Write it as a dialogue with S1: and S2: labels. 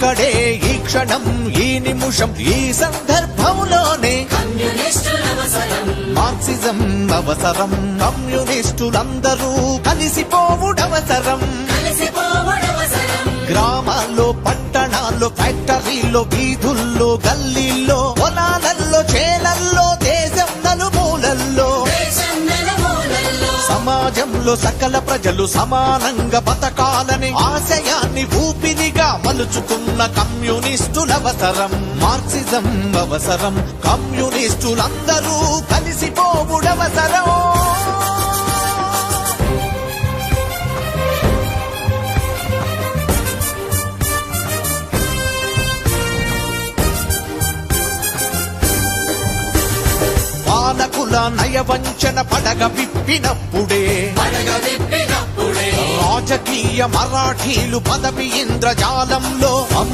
S1: ఇక్కడే ఈ క్షణం ఈ నిమిషం ఈ సందర్భంలోనే మార్క్సిజం అవసరం కమ్యూనిస్టులందరూ కలిసిపోవుడవసరం గ్రామాల్లో పట్టణాల్లో ఫ్యాక్టరీల్లో వీధుల్లో గల్లీల్లో పొలాలల్లో చేలల్లో దేశం నలుమూలల్లో సమాజంలో సకల ప్రజలు సమానంగా బతకాలని ఆశయాన్ని ఊపిరిగా మలుచుకున్న కమ్యూనిస్టులవసరం మార్క్సిజం అవసరం కమ్యూనిస్టులందరూ కలిసిపోవుడవసరం పాలకుల నయవంచన పడగ విప్పినప్పుడే రాజకీయ మరాఠీలు పదవి ఇంద్రజాలంలో